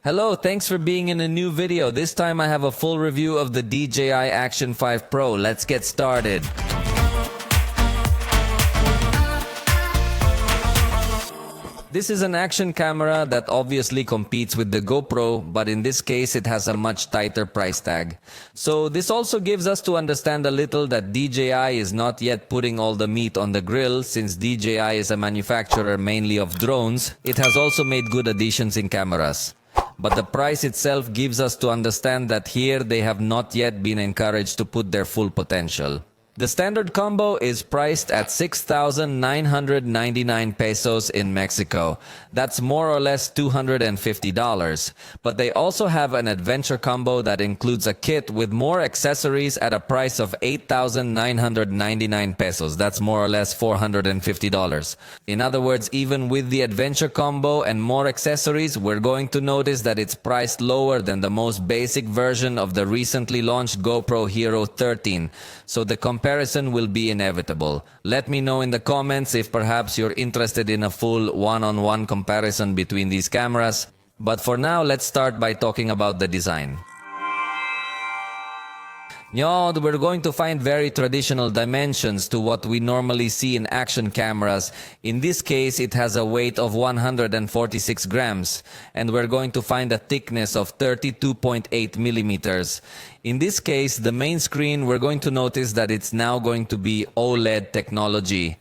Hello, thanks for being in a new video. This time I have a full review of the DJI Action 5 Pro. Let's get started. This is an action camera that obviously competes with the GoPro, but in this case it has a much tighter price tag. So this also gives us to understand a little that DJI is not yet putting all the meat on the grill. Since DJI is a manufacturer mainly of drones, it has also made good additions in cameras. But the price itself gives us to understand that here they have not yet been encouraged to put their full potential. The standard combo is priced at 6,999 pesos in Mexico. That's more or less $250. But they also have an adventure combo that includes a kit with more accessories at a price of 8,999 pesos. That's more or less $450. In other words, even with the adventure combo and more accessories, we're going to notice that it's priced lower than the most basic version of the recently launched GoPro Hero 13. So the comparison will be inevitable. Let me know in the comments if perhaps you're interested in a full one-on-one comparison between these cameras. But for now, let's start by talking about the design. We're going to find very traditional dimensions to what we normally see in action cameras. In this case, it has a weight of 146 grams, and we're going to find a thickness of 32.8 millimeters. In this case, the main screen, we're going to notice that it's now going to be OLED technology.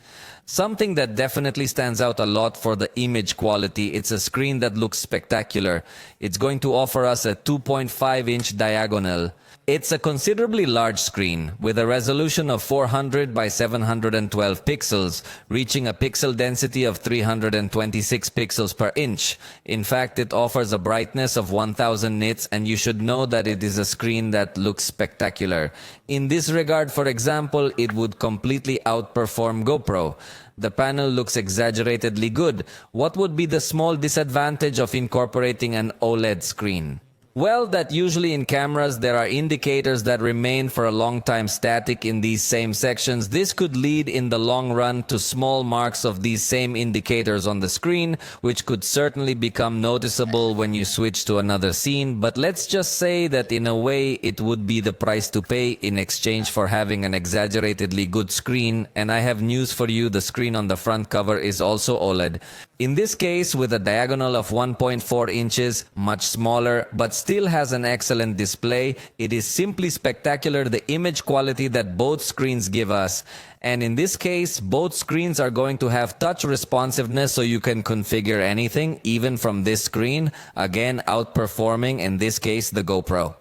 Something that definitely stands out a lot for the image quality. It's a screen that looks spectacular. It's going to offer us a 2.5-inch diagonal. It's a considerably large screen with a resolution of 400 by 712 pixels, reaching a pixel density of 326 pixels per inch. In fact, it offers a brightness of 1000 nits, and you should know that it is a screen that looks spectacular. In this regard, for example, it would completely outperform GoPro. The panel looks exaggeratedly good. What would be the small disadvantage of incorporating an OLED screen? Well, that usually in cameras there are indicators that remain for a long time static in these same sections. This could lead in the long run to small marks of these same indicators on the screen, which could certainly become noticeable when you switch to another scene. But let's just say that in a way it would be the price to pay in exchange for having an exaggeratedly good screen. And I have news for you, the screen on the front cover is also OLED. In this case, with a diagonal of 1.4 inches, much smaller, but still has an excellent display. It is simply spectacular, the image quality that both screens give us. And in this case, both screens are going to have touch responsiveness, so you can configure anything, even from this screen, again outperforming, in this case, the GoPro.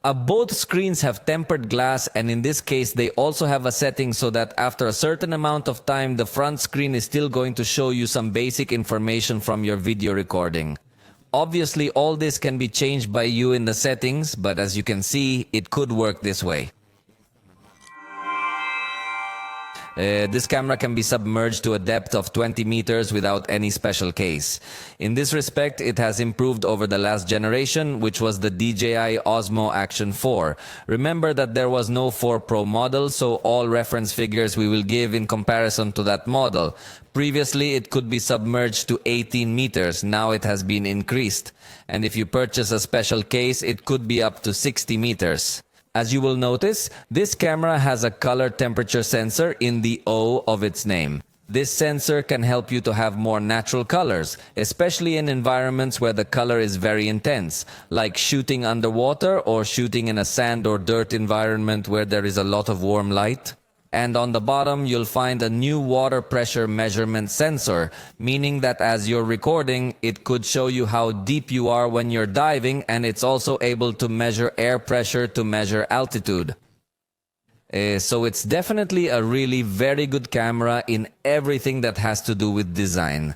Both screens have tempered glass, and in this case they also have a setting so that after a certain amount of time the front screen is still going to show you some basic information from your video recording. Obviously all this can be changed by you in the settings, but as you can see, it could work this way. This camera can be submerged to a depth of 20 meters without any special case. In this respect, it has improved over the last generation, which was the DJI Osmo Action 4. Remember that there was no 4 Pro model, so all reference figures we will give in comparison to that model. Previously, it could be submerged to 18 meters. Now it has been increased. And if you purchase a special case, it could be up to 60 meters. As you will notice, this camera has a color temperature sensor in the O of its name. This sensor can help you to have more natural colors, especially in environments where the color is very intense, like shooting underwater or shooting in a sand or dirt environment where there is a lot of warm light. And on the bottom, you'll find a new water pressure measurement sensor, meaning that as you're recording, it could show you how deep you are when you're diving, and it's also able to measure air pressure to measure altitude. So it's definitely a really very good camera in everything that has to do with design.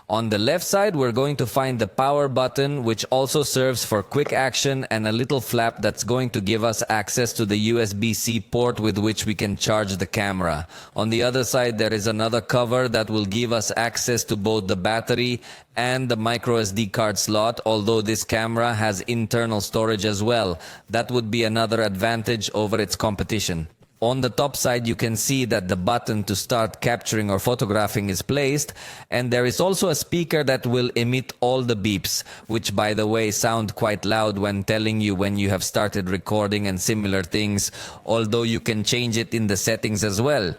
On the left side, we're going to find the power button, which also serves for quick action, and a little flap that's going to give us access to the USB-C port with which we can charge the camera. On the other side, there is another cover that will give us access to both the battery and the micro SD card slot, although this camera has internal storage as well. That would be another advantage over its competition. On the top side, you can see that the button to start capturing or photographing is placed, and there is also a speaker that will emit all the beeps, which by the way sound quite loud when telling you when you have started recording and similar things, although you can change it in the settings as well.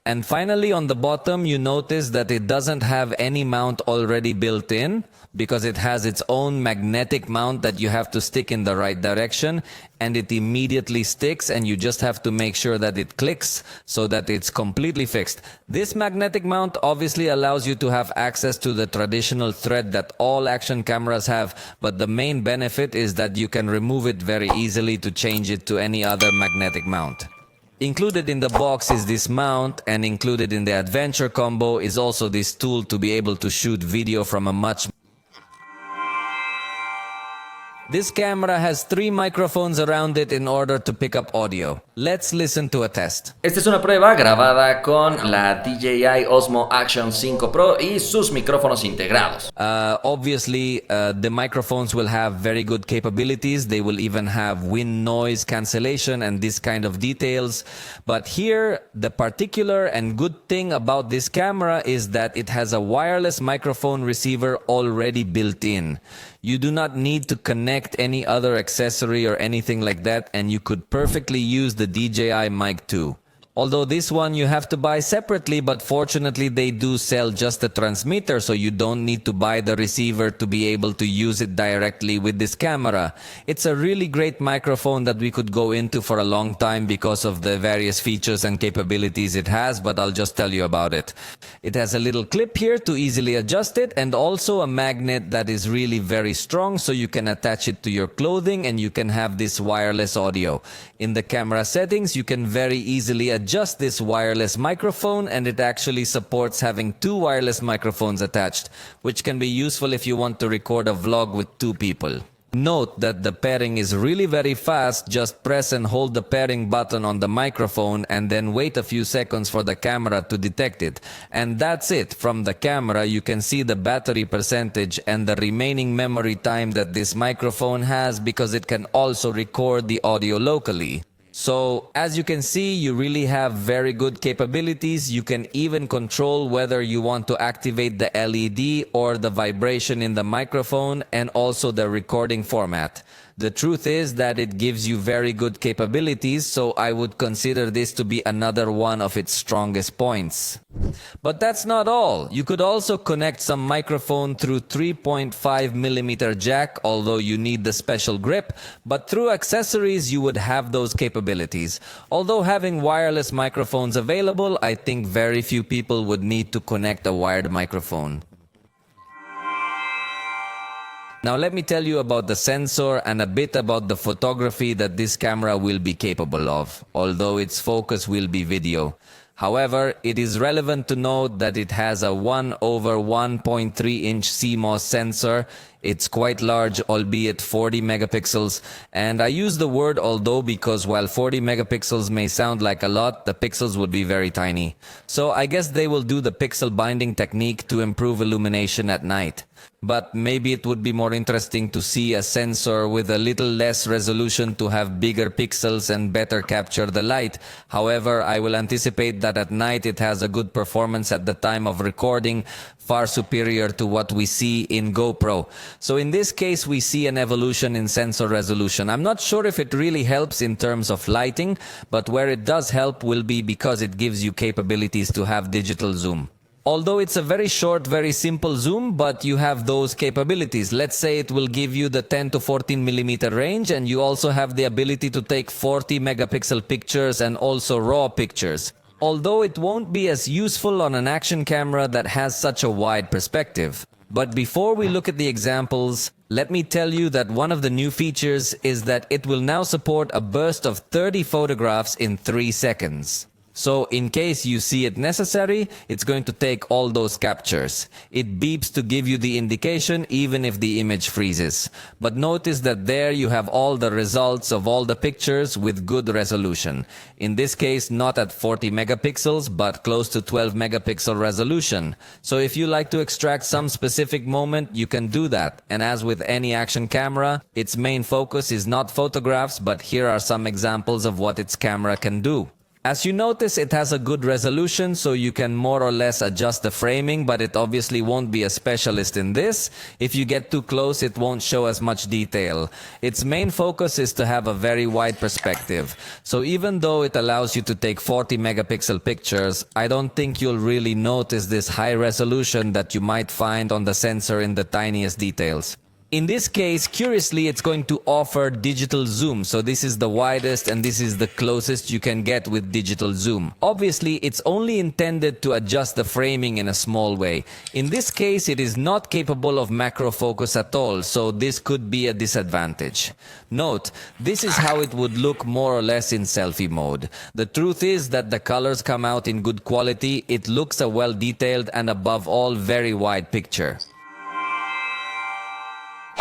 And finally, on the bottom, you notice that it doesn't have any mount already built in, because it has its own magnetic mount that you have to stick in the right direction, and it immediately sticks, and you just have to make sure that it clicks so that it's completely fixed. This magnetic mount obviously allows you to have access to the traditional thread that all action cameras have, but the main benefit is that you can remove it very easily to change it to any other magnetic mount. Included in the box is this mount, and included in the adventure combo is also this tool to be able to shoot video from a much. This camera has 3 microphones around it in order to pick up audio. Let's listen to a test. Esta es una prueba grabada con la DJI Osmo Action 5 Pro y sus micrófonos integrados. Obviously, the microphones will have very good capabilities. They will even have wind noise cancellation and this kind of details. But here, the particular and good thing about this camera is that it has a wireless microphone receiver already built in. You do not need to connect any other accessory or anything like that, and you could perfectly use the DJI mic too. Although this one you have to buy separately, but fortunately they do sell just the transmitter, so you don't need to buy the receiver to be able to use it directly with this camera. It's a really great microphone that we could go into for a long time because of the various features and capabilities it has, but I'll just tell you about it. It has a little clip here to easily adjust it, and also a magnet that is really very strong, so you can attach it to your clothing and you can have this wireless audio. In the camera settings, you can very easily adjust this wireless microphone, and it actually supports having 2 wireless microphones attached, which can be useful if you want to record a vlog with 2 people. Note that the pairing is really very fast. Just press and hold the pairing button on the microphone and then wait a few seconds for the camera to detect it. And that's it. From the camera you can see the battery percentage and the remaining memory time that this microphone has, because it can also record the audio locally. So, as you can see, you really have very good capabilities. You can even control whether you want to activate the LED or the vibration in the microphone, and also the recording format. The truth is that it gives you very good capabilities, so I would consider this to be another one of its strongest points. But that's not all. You could also connect some microphone through 3.5mm jack, although you need the special grip, but through accessories you would have those capabilities. Although having wireless microphones available, I think very few people would need to connect a wired microphone. Now let me tell you about the sensor and a bit about the photography that this camera will be capable of, although its focus will be video. However, it is relevant to note that it has a 1/1.3-inch CMOS sensor. It's quite large, albeit 40 megapixels, and I use the word although because while 40 megapixels may sound like a lot, the pixels would be very tiny. So I guess they will do the pixel binding technique to improve illumination at night. But maybe it would be more interesting to see a sensor with a little less resolution to have bigger pixels and better capture the light. However, I will anticipate that at night it has a good performance at the time of recording, far superior to what we see in GoPro. So in this case, we see an evolution in sensor resolution. I'm not sure if it really helps in terms of lighting, but where it does help will be because it gives you capabilities to have digital zoom. Although it's a very short, very simple zoom, but you have those capabilities. Let's say it will give you the 10 to 14 millimeter range, and you also have the ability to take 40 megapixel pictures and also raw pictures. Although it won't be as useful on an action camera that has such a wide perspective. But before we look at the examples, let me tell you that one of the new features is that it will now support a burst of 30 photographs in 3 seconds. So in case you see it necessary, it's going to take all those captures. It beeps to give you the indication even if the image freezes. But notice that there you have all the results of all the pictures with good resolution. In this case, not at 40 megapixels, but close to 12 megapixel resolution. So if you like to extract some specific moment, you can do that. And as with any action camera, its main focus is not photographs, but here are some examples of what its camera can do. As you notice, it has a good resolution, so you can more or less adjust the framing, but it obviously won't be a specialist in this. If you get too close, it won't show as much detail. Its main focus is to have a very wide perspective. So even though it allows you to take 40 megapixel pictures, I don't think you'll really notice this high resolution that you might find on the sensor in the tiniest details. In this case, curiously, it's going to offer digital zoom. So this is the widest and this is the closest you can get with digital zoom. Obviously, it's only intended to adjust the framing in a small way. In this case, it is not capable of macro focus at all, so this could be a disadvantage. Note, this is how it would look more or less in selfie mode. The truth is that the colors come out in good quality, it looks a well-detailed and above all very wide picture.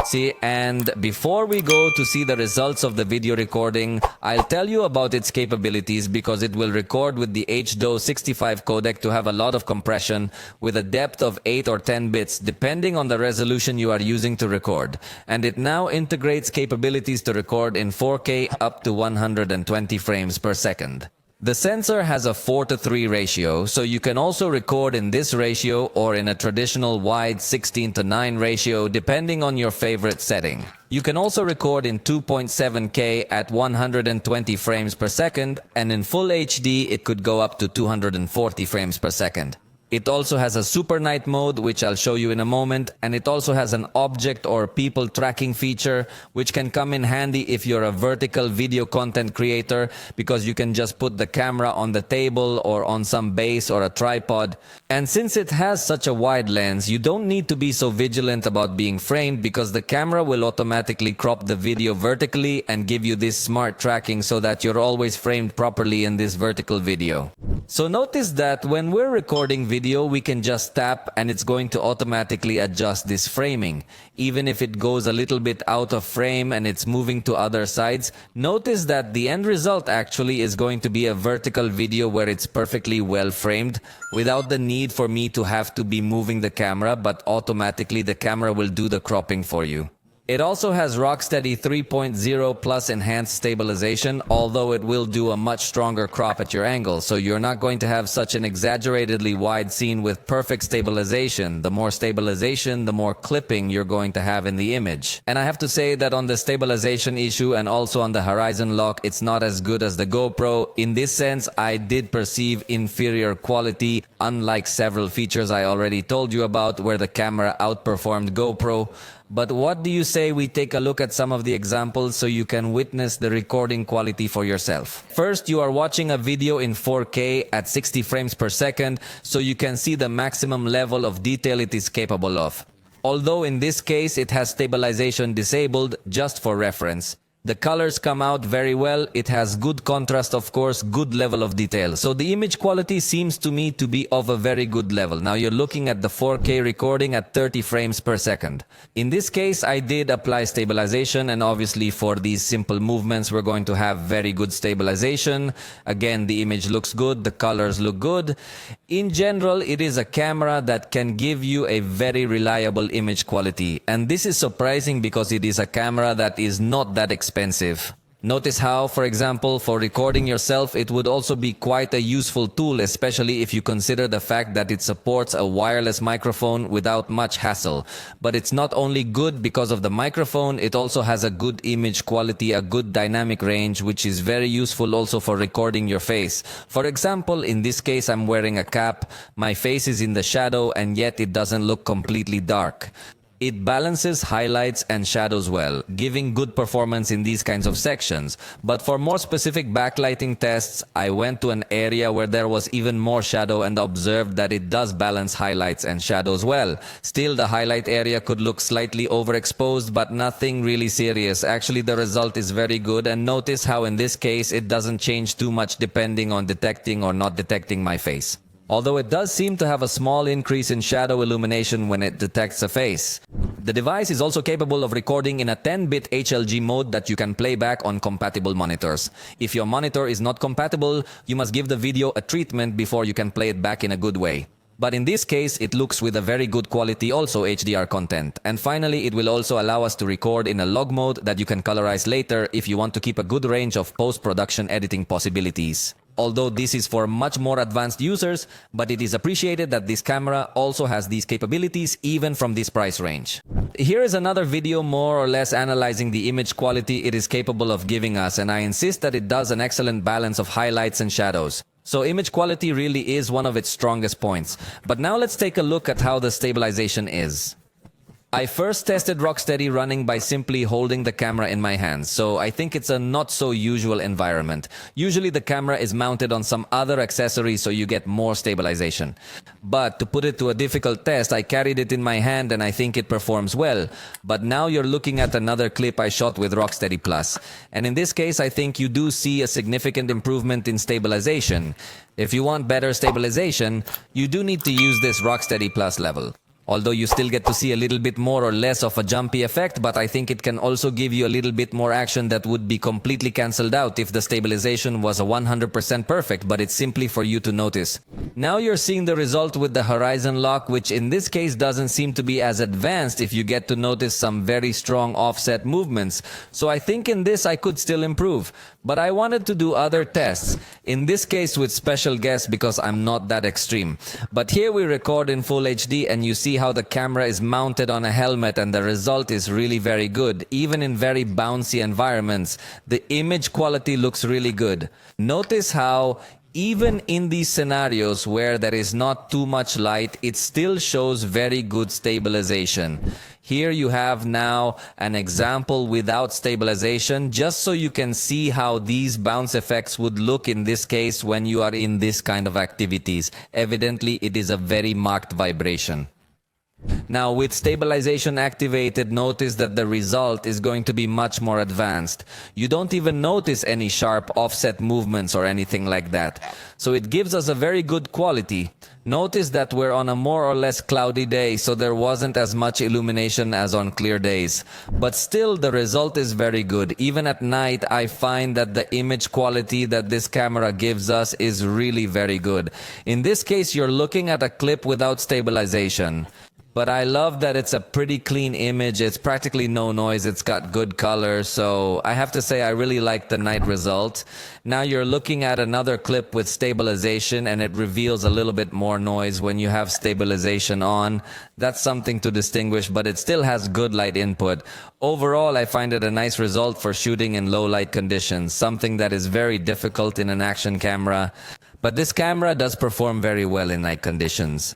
See, and before we go to see the results of the video recording, I'll tell you about its capabilities because it will record with the H.265 codec to have a lot of compression with a depth of 8 or 10 bits depending on the resolution you are using to record. And it now integrates capabilities to record in 4K up to 120 frames per second. The sensor has a 4:3 ratio, so you can also record in this ratio or in a traditional wide 16:9 ratio depending on your favorite setting. You can also record in 2.7K at 120 frames per second, and in full HD it could go up to 240 frames per second. It also has a super night mode, which I'll show you in a moment, and it also has an object or people tracking feature, which can come in handy if you're a vertical video content creator, because you can just put the camera on the table or on some base or a tripod. And since it has such a wide lens, you don't need to be so vigilant about being framed, because the camera will automatically crop the video vertically and give you this smart tracking so that you're always framed properly in this vertical video. So notice that when we're recording video, we can just tap and it's going to automatically adjust this framing. Even if it goes a little bit out of frame and it's moving to other sides, notice that the end result actually is going to be a vertical video where it's perfectly well framed without the need for me to have to be moving the camera, but automatically the camera will do the cropping for you. It also has Rocksteady 3.0 plus enhanced stabilization, although it will do a much stronger crop at your angle, so you're not going to have such an exaggeratedly wide scene with perfect stabilization. The more stabilization, the more clipping you're going to have in the image. And I have to say that on the stabilization issue and also on the horizon lock, it's not as good as the GoPro. In this sense, I did perceive inferior quality, unlike several features I already told you about where the camera outperformed GoPro. But what do you say we take a look at some of the examples so you can witness the recording quality for yourself? First, you are watching a video in 4K at 60 frames per second, so you can see the maximum level of detail it is capable of. Although in this case it has stabilization disabled, just for reference. The colors come out very well, it has good contrast, of course, good level of detail. So the image quality seems to me to be of a very good level. Now you're looking at the 4K recording at 30 frames per second. In this case, I did apply stabilization, and obviously for these simple movements, we're going to have very good stabilization. Again, the image looks good, the colors look good. In general, it is a camera that can give you a very reliable image quality. And this is surprising because it is a camera that is not that expensive. Notice how, for example, for recording yourself, it would also be quite a useful tool, especially if you consider the fact that it supports a wireless microphone without much hassle. But it's not only good because of the microphone, it also has a good image quality, a good dynamic range, which is very useful also for recording your face. For example, in this case, I'm wearing a cap, my face is in the shadow, and yet it doesn't look completely dark. It balances highlights and shadows well, giving good performance in these kinds of sections. But for more specific backlighting tests, I went to an area where there was even more shadow and observed that it does balance highlights and shadows well. Still, the highlight area could look slightly overexposed, but nothing really serious. Actually, the result is very good, and notice how in this case it doesn't change too much depending on detecting or not detecting my face. Although it does seem to have a small increase in shadow illumination when it detects a face. The device is also capable of recording in a 10-bit HLG mode that you can play back on compatible monitors. If your monitor is not compatible, you must give the video a treatment before you can play it back in a good way. But in this case, it looks with a very good quality also HDR content. And finally, it will also allow us to record in a log mode that you can colorize later if you want to keep a good range of post-production editing possibilities. Although this is for much more advanced users, but it is appreciated that this camera also has these capabilities even from this price range. Here is another video more or less analyzing the image quality it is capable of giving us, and I insist that it does an excellent balance of highlights and shadows. So image quality really is one of its strongest points. But now let's take a look at how the stabilization is. I first tested Rocksteady running by simply holding the camera in my hands, so I think it's a not so usual environment. Usually the camera is mounted on some other accessory so you get more stabilization. But to put it to a difficult test, I carried it in my hand and I think it performs well. But now you're looking at another clip I shot with Rocksteady Plus. And in this case, I think you do see a significant improvement in stabilization. If you want better stabilization, you do need to use this Rocksteady Plus level. Although you still get to see a little bit more or less of a jumpy effect, but I think it can also give you a little bit more action that would be completely cancelled out if the stabilization was a 100% perfect, but it's simply for you to notice. Now you're seeing the result with the horizon lock, which in this case doesn't seem to be as advanced if you get to notice some very strong offset movements. So I think in this I could still improve. But I wanted to do other tests, in this case with special guests because I'm not that extreme. But here we record in full HD and you see how the camera is mounted on a helmet and the result is really very good. Even in very bouncy environments, the image quality looks really good. Notice how even in these scenarios where there is not too much light, it still shows very good stabilization. Here you have now an example without stabilization, just so you can see how these bounce effects would look in this case when you are in this kind of activities. Evidently, it is a very marked vibration. Now with stabilization activated, notice that the result is going to be much more advanced. You don't even notice any sharp offset movements or anything like that. So it gives us a very good quality. Notice that we're on a more or less cloudy day, so there wasn't as much illumination as on clear days. But still the result is very good. Even at night, I find that the image quality that this camera gives us is really very good. In this case, you're looking at a clip without stabilization. But I love that it's a pretty clean image. It's practically no noise. It's got good color. So I have to say I really like the night result. Now you're looking at another clip with stabilization and it reveals a little bit more noise when you have stabilization on. That's something to distinguish, but it still has good light input. Overall, I find it a nice result for shooting in low light conditions, something that is very difficult in an action camera. But this camera does perform very well in night conditions.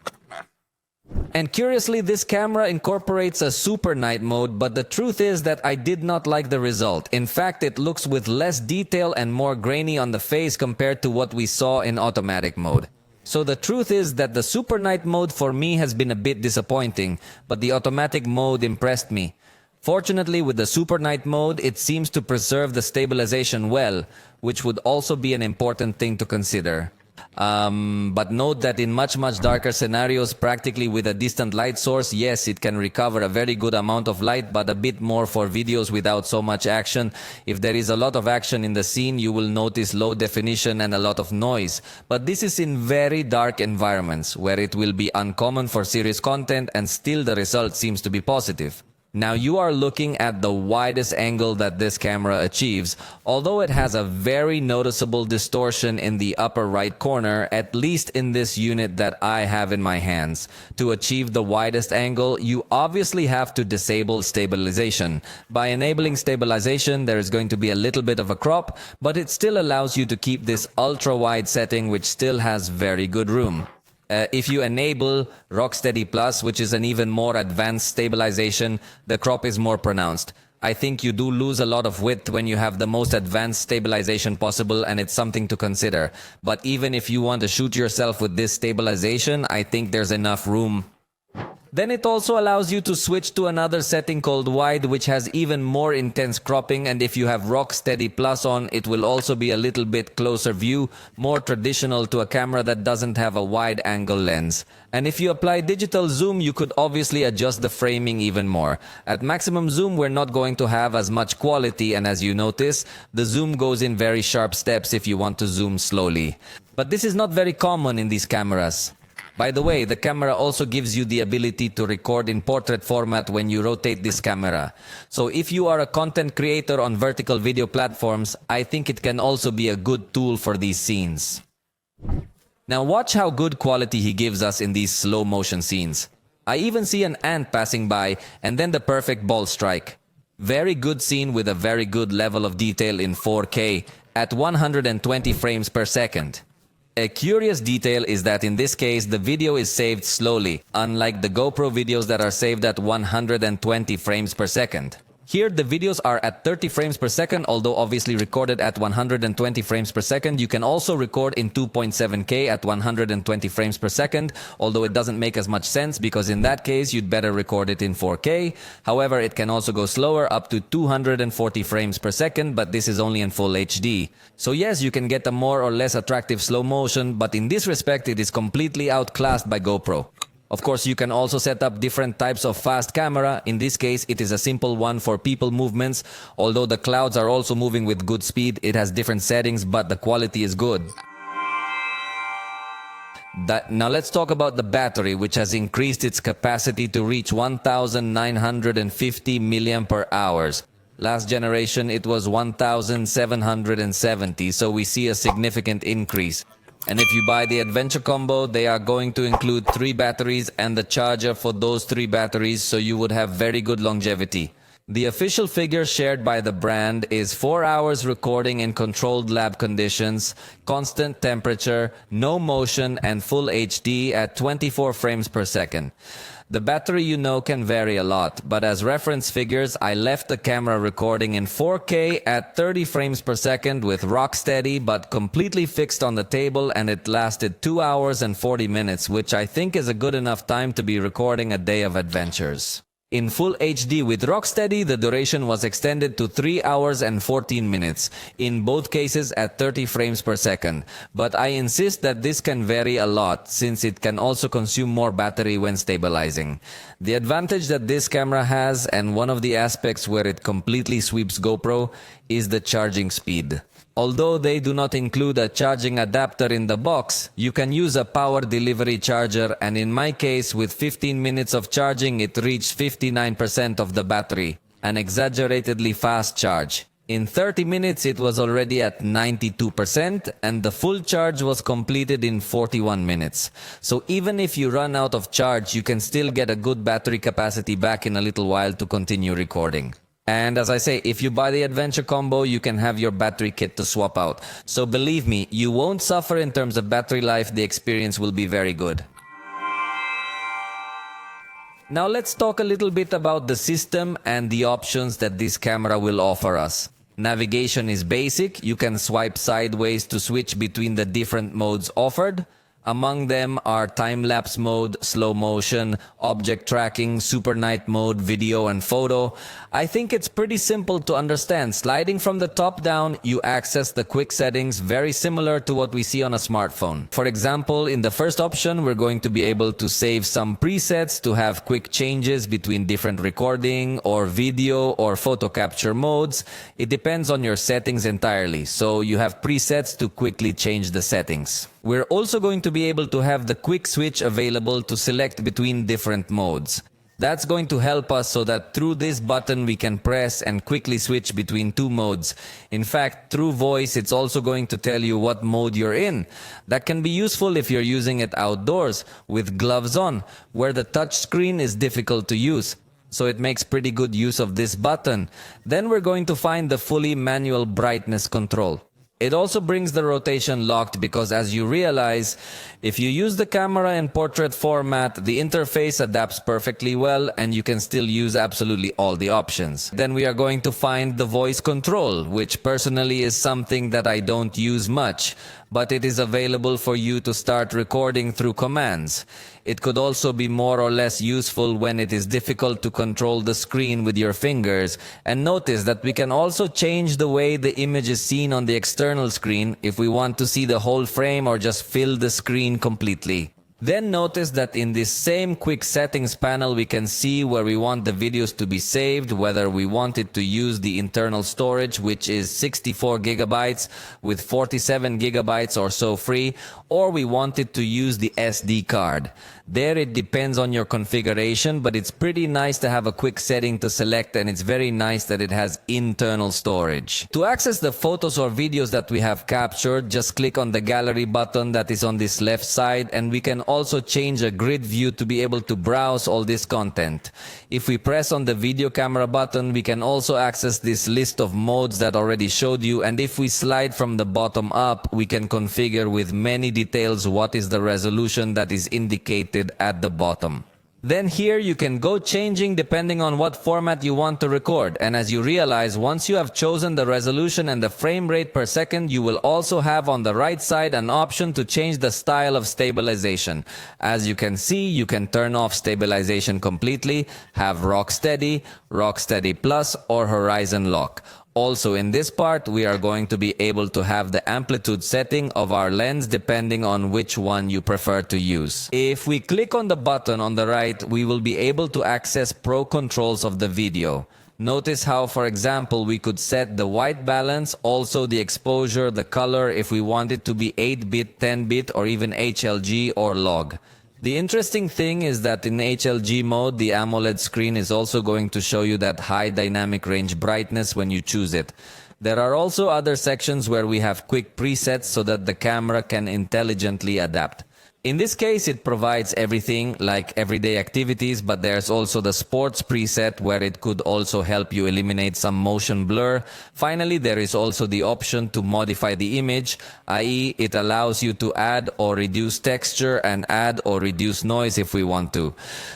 And curiously, this camera incorporates a super night mode, but the truth is that I did not like the result. In fact, it looks with less detail and more grainy on the face compared to what we saw in automatic mode. So the truth is that the super night mode for me has been a bit disappointing, but the automatic mode impressed me. Fortunately, with the super night mode, it seems to preserve the stabilization well, which would also be an important thing to consider. But note that in much darker scenarios, practically with a distant light source, yes, it can recover a very good amount of light, but a bit more for videos without so much action. If there is a lot of action in the scene, you will notice low definition and a lot of noise. But this is in very dark environments, where it will be uncommon for serious content and still the result seems to be positive. Now you are looking at the widest angle that this camera achieves, although it has a very noticeable distortion in the upper right corner, at least in this unit that I have in my hands. To achieve the widest angle, you obviously have to disable stabilization. By enabling stabilization, there is going to be a little bit of a crop, but it still allows you to keep this ultra-wide setting which still has very good room. If you enable Rocksteady Plus, which is an even more advanced stabilization, the crop is more pronounced. I think you do lose a lot of width when you have the most advanced stabilization possible, and it's something to consider. But even if you want to shoot yourself with this stabilization, I think there's enough room. Then it also allows you to switch to another setting called wide, which has even more intense cropping, and if you have Rocksteady Plus on, it will also be a little bit closer view, more traditional to a camera that doesn't have a wide angle lens. And if you apply digital zoom, you could obviously adjust the framing even more. At maximum zoom, we're not going to have as much quality, and as you notice, the zoom goes in very sharp steps if you want to zoom slowly. But this is not very common in these cameras. By the way, the camera also gives you the ability to record in portrait format when you rotate this camera. So if you are a content creator on vertical video platforms, I think it can also be a good tool for these scenes. Now watch how good quality he gives us in these slow motion scenes. I even see an ant passing by and then the perfect ball strike. Very good scene with a very good level of detail in 4K at 120 frames per second. A curious detail is that in this case, the video is saved slowly, unlike the GoPro videos that are saved at 120 frames per second. Here, the videos are at 30 frames per second, although obviously recorded at 120 frames per second. You can also record in 2.7K at 120 frames per second, although it doesn't make as much sense because in that case, you'd better record it in 4K. However, it can also go slower up to 240 frames per second, but this is only in full HD. So yes, you can get a more or less attractive slow motion, but in this respect, it is completely outclassed by GoPro. Of course, you can also set up different types of fast camera. In this case, it is a simple one for people movements. Although the clouds are also moving with good speed, it has different settings, but the quality is good. Now let's talk about the battery, which has increased its capacity to reach 1950 mAh. Last generation, it was 1770, so we see a significant increase. And if you buy the Adventure Combo, they are going to include 3 batteries and the charger for those 3 batteries, so you would have very good longevity. The official figure shared by the brand is 4 hours recording in controlled lab conditions, constant temperature, no motion, and full HD at 24 frames per second. The battery, you know, can vary a lot, but as reference figures, I left the camera recording in 4K at 30 frames per second with Rocksteady, but completely fixed on the table, and it lasted 2 hours and 40 minutes, which I think is a good enough time to be recording a day of adventures. In full HD with Rocksteady, the duration was extended to 3 hours and 14 minutes, in both cases at 30 frames per second. But I insist that this can vary a lot, since it can also consume more battery when stabilizing. The advantage that this camera has, and one of the aspects where it completely sweeps GoPro, is the charging speed. Although they do not include a charging adapter in the box, you can use a power delivery charger, and in my case, with 15 minutes of charging, it reached 59% of the battery, an exaggeratedly fast charge. In 30 minutes, it was already at 92%, and the full charge was completed in 41 minutes. So even if you run out of charge, you can still get a good battery capacity back in a little while to continue recording. And as I say, if you buy the Adventure Combo, you can have your battery kit to swap out. So believe me, you won't suffer in terms of battery life. The experience will be very good. Now let's talk a little bit about the system and the options that this camera will offer us. Navigation is basic. You can swipe sideways to switch between the different modes offered. Among them are time-lapse mode, slow motion, object tracking, super night mode, video and photo. I think it's pretty simple to understand. Sliding from the top down, you access the quick settings very similar to what we see on a smartphone. For example, in the first option, we're going to be able to save some presets to have quick changes between different recording or video or photo capture modes. It depends on your settings entirely, so you have presets to quickly change the settings. We're also going to be able to have the quick switch available to select between different modes. That's going to help us so that through this button we can press and quickly switch between 2 modes. In fact, through voice, it's also going to tell you what mode you're in. That can be useful if you're using it outdoors with gloves on, where the touch screen is difficult to use. So it makes pretty good use of this button. Then we're going to find the fully manual brightness control. It also brings the rotation locked because, as you realize, if you use the camera in portrait format, the interface adapts perfectly well and you can still use absolutely all the options. Then we are going to find the voice control, which personally is something that I don't use much, but it is available for you to start recording through commands. It could also be more or less useful when it is difficult to control the screen with your fingers. And notice that we can also change the way the image is seen on the external screen if we want to see the whole frame or just fill the screen completely. Then notice that in this same quick settings panel we can see where we want the videos to be saved, whether we wanted to use the internal storage, which is 64 gigabytes with 47 gigabytes or so free, or we wanted to use the SD card. There it depends on your configuration, but it's pretty nice to have a quick setting to select, and it's very nice that it has internal storage. To access the photos or videos that we have captured, just click on the gallery button that is on this left side, and we can also change a grid view to be able to browse all this content. If we press on the video camera button, we can also access this list of modes that already showed you, and if we slide from the bottom up, we can configure with many details what is the resolution that is indicated at the bottom. Then here you can go changing depending on what format you want to record, and as you realize, once you have chosen the resolution and the frame rate per second, you will also have on the right side an option to change the style of stabilization. As you can see, you can turn off stabilization completely, have rock steady plus, or horizon lock. Also in this part, we are going to be able to have the amplitude setting of our lens depending on which one you prefer to use. If we click on the button on the right, we will be able to access pro controls of the video. Notice how, for example, we could set the white balance, also the exposure, the color, if we want it to be 8-bit, 10-bit, or even HLG or log. The interesting thing is that in HLG mode, the AMOLED screen is also going to show you that high dynamic range brightness when you choose it. There are also other sections where we have quick presets so that the camera can intelligently adapt. In this case, it provides everything like everyday activities, but there's also the sports preset where it could also help you eliminate some motion blur. Finally, there is also the option to modify the image, i.e. it allows you to add or reduce texture and add or reduce noise if we want to.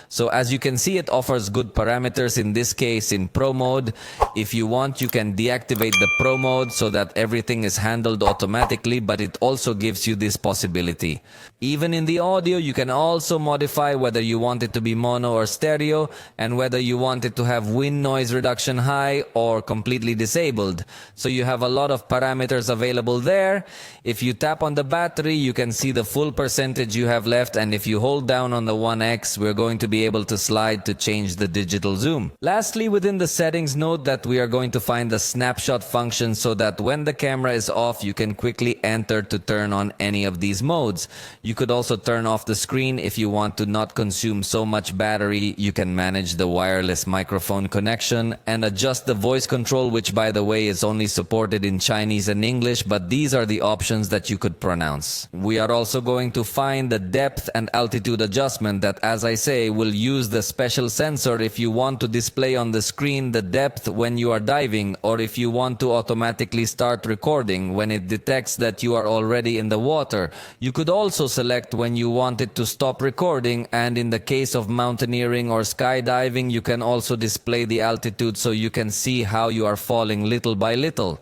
So as you can see, it offers good parameters, in this case in Pro mode. If you want, you can deactivate the Pro mode so that everything is handled automatically, but it also gives you this possibility. Even in the audio, you can also modify whether you want it to be mono or stereo, and whether you want it to have wind noise reduction high or completely disabled. So you have a lot of parameters available there. If you tap on the battery, you can see the full percentage you have left, and if you hold down on the 1X, we're going to be able to slide to change the digital zoom. Lastly, within the settings, note that we are going to find the snapshot function so that when the camera is off, you can quickly enter to turn on any of these modes. You could also turn off the screen if you want to not consume so much battery. You can manage the wireless microphone connection and adjust the voice control, which by the way is only supported in Chinese and English, but these are the options that you could pronounce. We are also going to find the depth and altitude adjustment that, as I say, will use the special sensor if you want to display on the screen the depth when you are diving, or if you want to automatically start recording when it detects that you are already in the water. You could also select when you want it to stop recording, and in the case of mountaineering or skydiving, you can also display the altitude so you can see how you are falling little by little.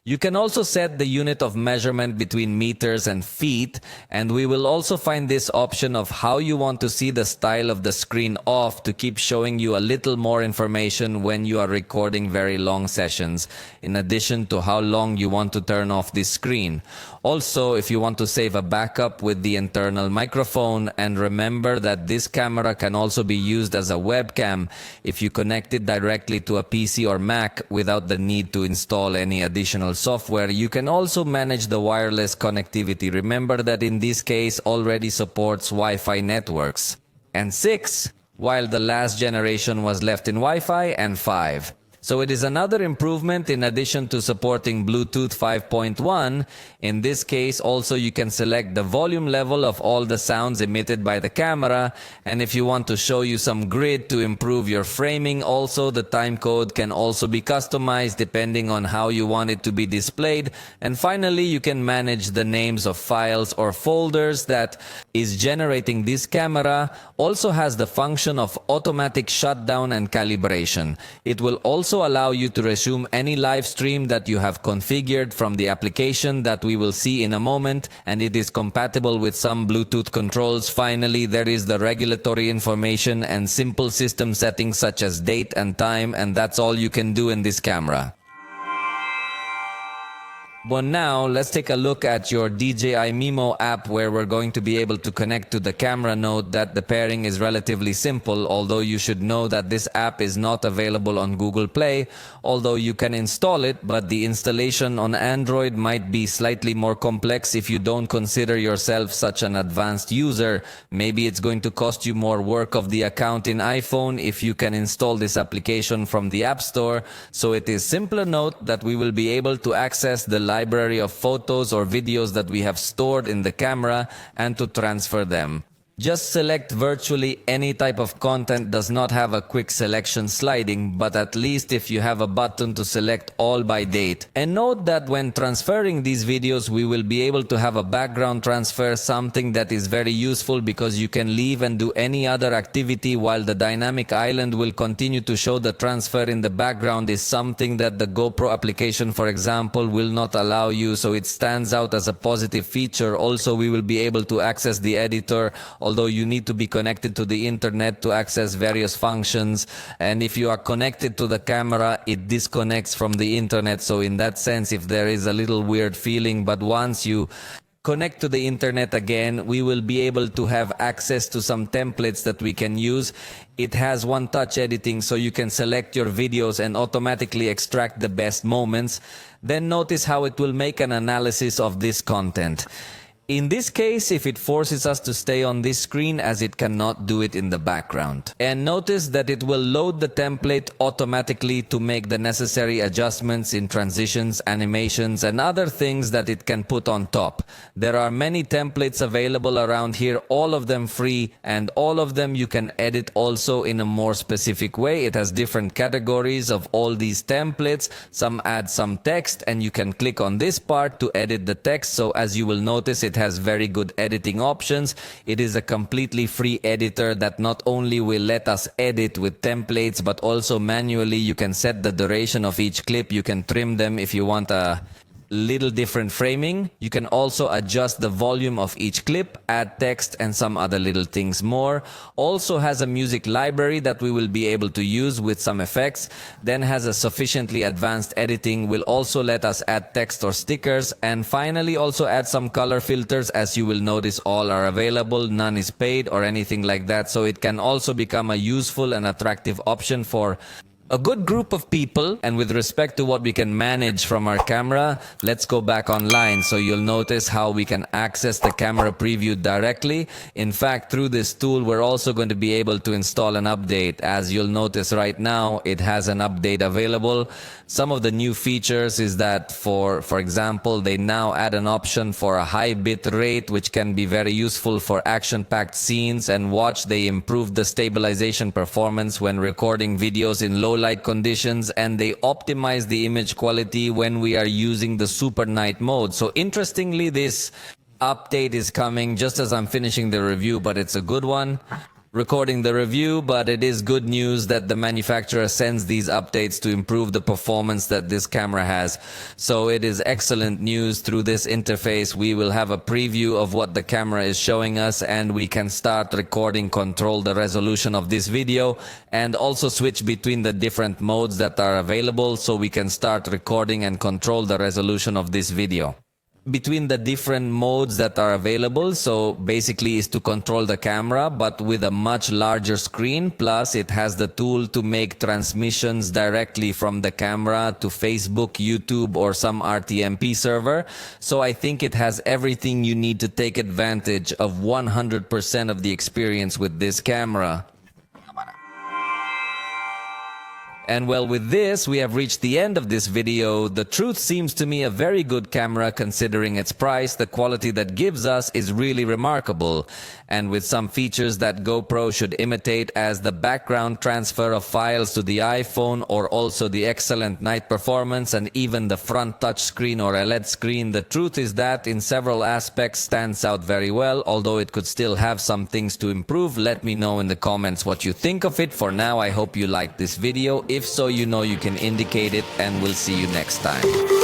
You can also set the unit of measurement between meters and feet, and we will also find this option of how you want to see the style of the screen off to keep showing you a little more information when you are recording very long sessions, in addition to how long you want to turn off this screen. Also, if you want to save a backup with the internal microphone, and remember that this camera can also be used as a webcam if you connect it directly to a PC or Mac without the need to install any additional software. You can also manage the wireless connectivity. Remember that in this case already supports Wi-Fi networks. And 6, while the last generation was left in Wi-Fi, and 5. So it is another improvement in addition to supporting Bluetooth 5.1. In this case, also you can select the volume level of all the sounds emitted by the camera. And if you want to show you some grid to improve your framing, also the time code can also be customized depending on how you want it to be displayed. And finally, you can manage the names of files or folders that is generating this camera. Also has the function of automatic shutdown and calibration. It will also allow you to resume any live stream that you have configured from the application that we will see in a moment, and it is compatible with some Bluetooth controls. Finally, there is the regulatory information and simple system settings such as date and time, and that's all you can do in this camera. But now, let's take a look at your DJI Mimo app, where we're going to be able to connect to the camera. Note that the pairing is relatively simple, although you should know that this app is not available on Google Play, although you can install it, but the installation on Android might be slightly more complex if you don't consider yourself such an advanced user. Maybe it's going to cost you more work of the account in iPhone if you can install this application from the App Store. So it is simpler. Note that we will be able to access the library of photos or videos that we have stored in the camera and to transfer them. Just select virtually any type of content. Does not have a quick selection sliding, but at least if you have a button to select all by date. And note that when transferring these videos, we will be able to have a background transfer, something that is very useful because you can leave and do any other activity while the dynamic island will continue to show the transfer in the background. Is something that the GoPro application, for example, will not allow you, so it stands out as a positive feature. Also, we will be able to access the editor, although you need to be connected to the internet to access various functions. And if you are connected to the camera, it disconnects from the internet. So in that sense, if there is a little weird feeling, but once you connect to the internet again, we will be able to have access to some templates that we can use. It has one-touch editing, so you can select your videos and automatically extract the best moments. Then notice how it will make an analysis of this content. In this case, if it forces us to stay on this screen, as it cannot do it in the background. And notice that it will load the template automatically to make the necessary adjustments in transitions, animations, and other things that it can put on top. There are many templates available around here, all of them free, and all of them you can edit also in a more specific way. It has different categories of all these templates. Some add some text, and you can click on this part to edit the text. So as you will notice, it has very good editing options. It is a completely free editor that not only will let us edit with templates, but also manually you can set the duration of each clip. You can trim them if you want a little different framing. You can also adjust the volume of each clip, add text, and some other little things more. Also has a music library that we will be able to use with some effects. Then has a sufficiently advanced editing, will also let us add text or stickers. And finally also add some color filters. As you will notice, all are available, none is paid or anything like that. So it can also become a useful and attractive option for a good group of people. And with respect to what we can manage from our camera, let's go back online. So you'll notice how we can access the camera preview directly. In fact, through this tool, we're also going to be able to install an update. As you'll notice right now, it has an update available. Some of the new features is that for example, they now add an option for a high bit rate, which can be very useful for action-packed scenes. And watch, they improved the stabilization performance when recording videos in low light conditions, and they optimize the image quality when we are using the super night mode. So interestingly, this update is coming just as I'm finishing the review, but it's a good one. Recording the review, but it is good news that the manufacturer sends these updates to improve the performance that this camera has. So it is excellent news. Through this interface, we will have a preview of what the camera is showing us, and we can start recording, control the resolution of this video, and also switch between the different modes that are available, so we can start recording and control the resolution of this video. Between the different modes that are available, so basically is to control the camera but with a much larger screen, plus it has the tool to make transmissions directly from the camera to Facebook, YouTube, or some RTMP server. So I think it has everything you need to take advantage of 100% of the experience with this camera. And well, with this, we have reached the end of this video. The truth seems to me a very good camera considering its price. The quality that gives us is really remarkable. And with some features that GoPro should imitate, as the background transfer of files to the iPhone, or also the excellent night performance and even the front touch screen or LED screen, the truth is that in several aspects stands out very well, although it could still have some things to improve. Let me know in the comments what you think of it. For now, I hope you liked this video. If so, you know you can indicate it, and we'll see you next time.